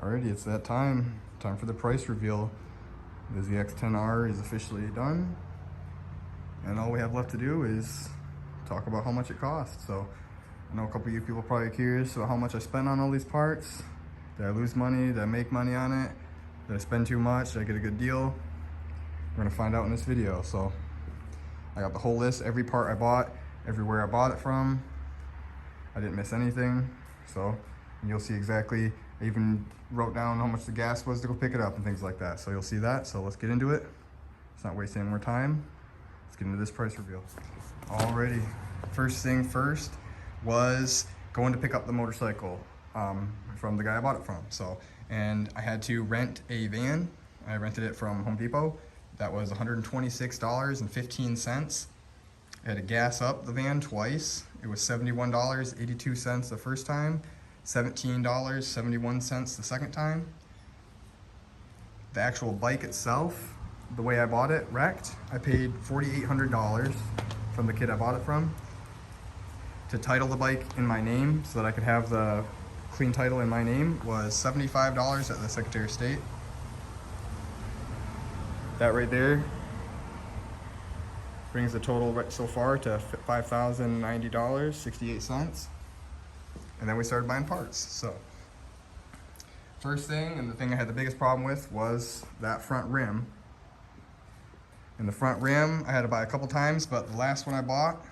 Alrighty, it's that time. Time for the price reveal. The ZX10R is officially done. And all we have left to do is talk about how much it costs. So I know a couple of you people are probably curious about how much I spent on all these parts. Did I lose money? Did I make money on it? Did I spend too much? Did I get a good deal? We're gonna find out in this video. So I got the whole list, every part I bought, everywhere I bought it from. I didn't miss anything. So you'll see exactly, I even wrote down how much the gas was to go pick it up and things like that. So you'll see that. So let's get into it. Let's not waste any more time. Let's get into this price reveal. Alrighty, first thing first was going to pick up the motorcycle from the guy I bought it from. And I had to rent a van. I rented it from Home Depot. That was $126.15. I had to gas up the van twice. It was $71.82 the first time, $17.71 the second time. The actual bike itself, the way I bought it, wrecked. I paid $4,800 from the kid I bought it from to title the bike in my name so that I could have the clean title in my name. Was $75 at the Secretary of State. That right there brings the total so far to $5,090.68. And then we started buying parts. So first thing, and the thing I had the biggest problem with, was that front rim. And the front rim I had to buy a couple times, but the last one I bought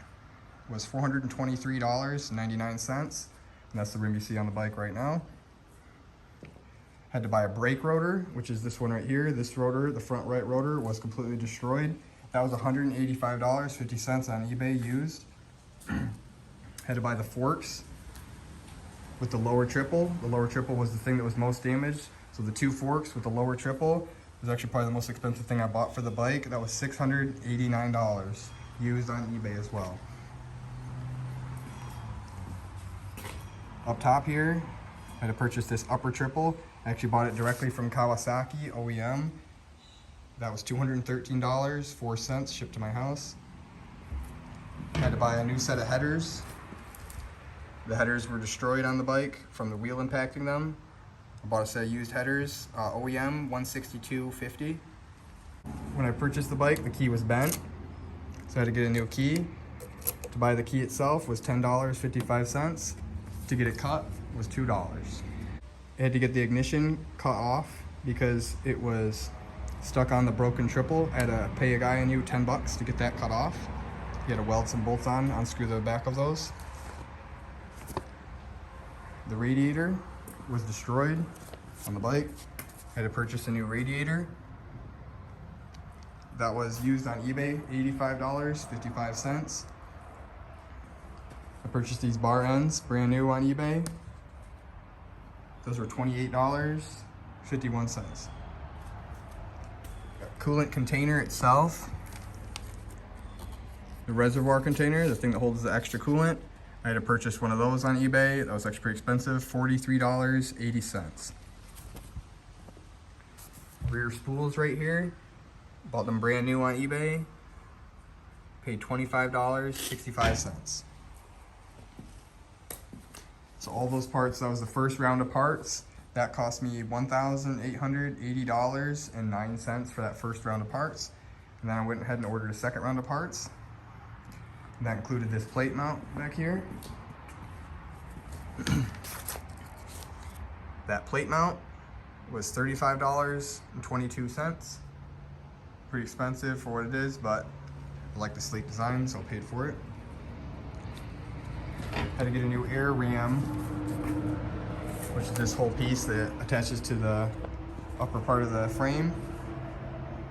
was $423.99. And that's the rim you see on the bike right now. Had to buy a brake rotor, which is this one right here. This rotor, the front right rotor, was completely destroyed. That was $185.50 on eBay used. Had to buy the forks with the lower triple. The lower triple was the thing that was most damaged. So the two forks with the lower triple was actually probably the most expensive thing I bought for the bike. That was $689 used on eBay as well. Up top here, I had to purchase this upper triple. I actually bought it directly from Kawasaki OEM. That was $213.04 shipped to my house. Had to buy a new set of headers. The headers were destroyed on the bike from the wheel impacting them. I bought a set of used headers, OEM 162.50. When I purchased the bike, the key was bent, so I had to get a new key. To buy the key itself was $10.55. To get it cut was $2. I had to get the ignition cut off because it was stuck on the broken triple. I had to pay a guy a new $10 to get that cut off. He had to weld some bolts on, unscrew the back of those. The radiator was destroyed on the bike. I had to purchase a new radiator. That was used on eBay, $85.55. I purchased these bar ends, brand new on eBay. Those were $28.51. Coolant container itself, the reservoir container, the thing that holds the extra coolant, I had to purchase one of those on eBay. That was actually pretty expensive, $43.80. Rear spools right here, bought them brand new on eBay, paid $25.65. So all those parts, that was the first round of parts. That cost me $1,880.09 for that first round of parts. And then I went ahead and ordered a second round of parts. And that included this plate mount back here. That plate mount was $35.22. Pretty expensive for what it is, but I like the sleek design, so I paid for it. Had to get a new air ram, which is this whole piece that attaches to the upper part of the frame.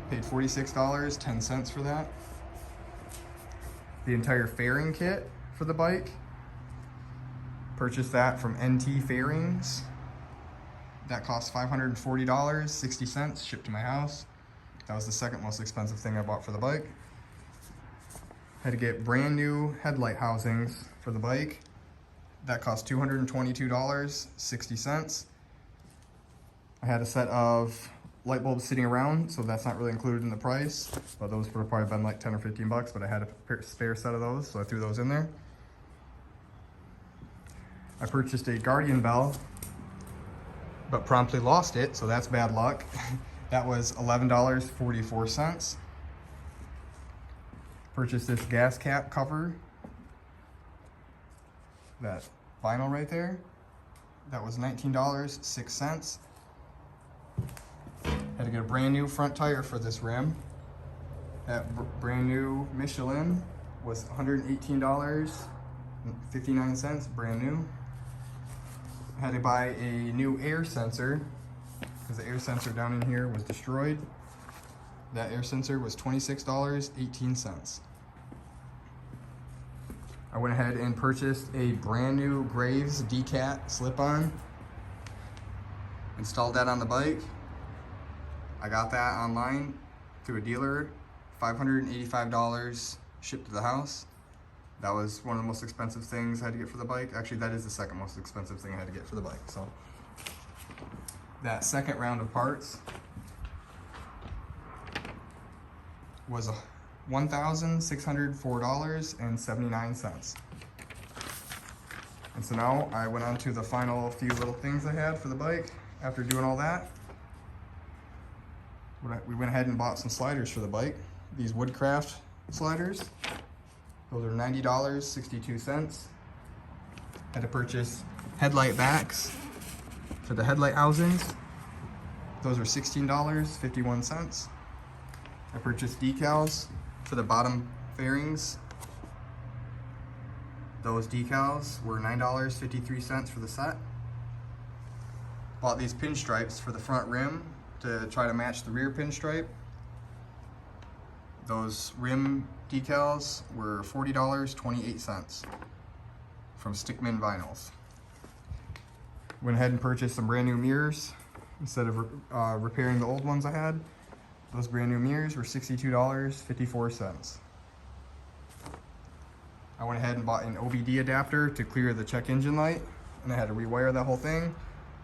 Paid $46.10 for that. The entire fairing kit for the bike, purchased that from NT Fairings. That cost $540.60 shipped to my house. That was the second most expensive thing I bought for the bike. Had to get brand new headlight housings for the bike. That cost $222.60. I had a set of light bulbs sitting around, so that's not really included in the price, but those would have probably been like 10 or 15 bucks, but I had a spare set of those, so I threw those in there. I purchased a Guardian bell but promptly lost it, so that's bad luck. That was $11.44. Purchased this gas cap cover, that vinyl right there. That was $19.06. Had to get a brand new front tire for this rim. That brand new Michelin was $118.59, brand new. Had to buy a new air sensor because the air sensor down in here was destroyed. That air sensor was $26.18. I went ahead and purchased a brand new Graves Decat slip-on. Installed that on the bike. I got that online through a dealer, $585 shipped to the house. That was one of the most expensive things I had to get for the bike. Actually, that is the second most expensive thing I had to get for the bike. So that second round of parts was $1,604.79. And so now I went on to the final few little things I had for the bike. After doing all that, we went ahead and bought some sliders for the bike. These Woodcraft sliders. Those are $90.62. Had to purchase headlight backs for the headlight housings. Those are $16.51. I purchased decals for the bottom fairings. Those decals were $9.53 for the set. Bought these pinstripes for the front rim to try to match the rear pinstripe. Those rim decals were $40.28 from Stickman Vinyls. Went ahead and purchased some brand new mirrors instead of repairing the old ones I had. Those brand new mirrors were $62.54. I went ahead and bought an OBD adapter to clear the check engine light, and I had to rewire that whole thing,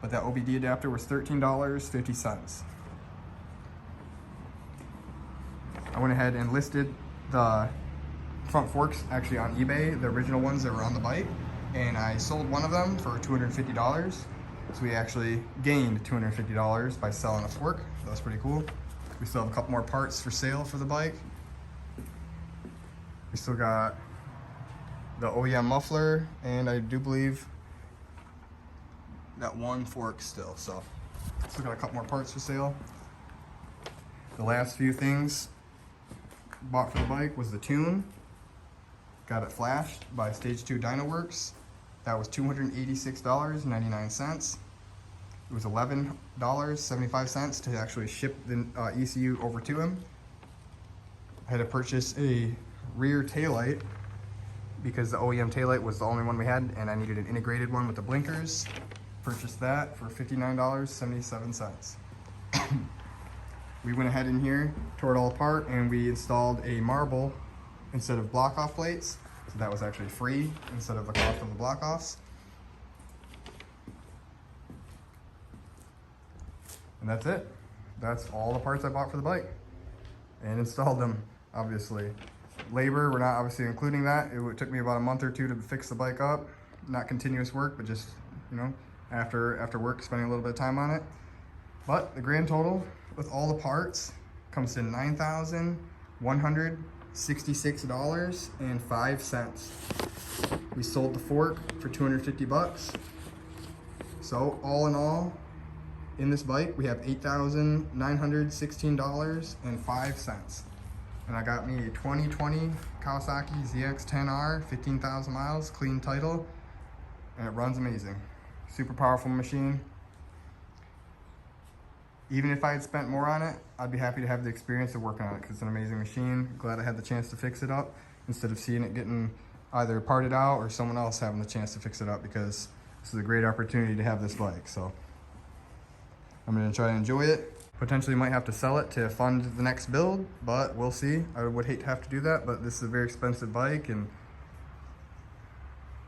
but that OBD adapter was $13.50. I went ahead and listed the front forks actually on eBay, the original ones that were on the bike, and I sold one of them for $250. So we actually gained $250 by selling a fork. That was pretty cool. We still have a couple more parts for sale for the bike. We still got the OEM muffler, and I do believe that one fork still. So still got a couple more parts for sale. The last few things bought for the bike was the tune. Got it flashed by Stage 2 Dyno Works. That was $286.99. It was $11.75 to actually ship the ECU over to him. I had to purchase a rear taillight because the OEM taillight was the only one we had, and I needed an integrated one with the blinkers. Purchased that for $59.77. We went ahead in here, tore it all apart, and we installed a marble instead of block off plates. So that was actually free instead of the cost of the block offs. And that's it. That's all the parts I bought for the bike and installed them, obviously. Labor, we're not obviously including that. It took me about a month or two to fix the bike up. Not continuous work, but just, you know, after work, spending a little bit of time on it. But the grand total with all the parts comes to $9,166.05. We sold the fork for $250. So all in all, in this bike, we have $8,916.05. And I got me a 2020 Kawasaki ZX10R, 15,000 miles, clean title, and it runs amazing. Super powerful machine. Even if I had spent more on it, I'd be happy to have the experience of working on it because it's an amazing machine. Glad I had the chance to fix it up instead of seeing it getting either parted out or someone else having the chance to fix it up, because this is a great opportunity to have this bike. So I'm gonna try to enjoy it. Potentially might have to sell it to fund the next build, but we'll see. I would hate to have to do that, but this is a very expensive bike, and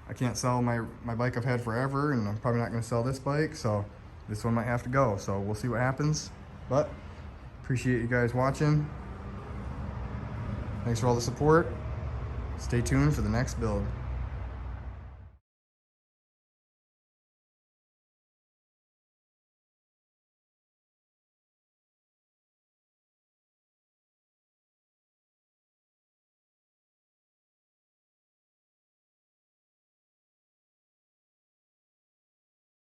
I can't sell my bike I've had forever, and I'm probably not gonna sell this bike, so this one might have to go. So we'll see what happens, but appreciate you guys watching. Thanks for all the support. Stay tuned for the next build.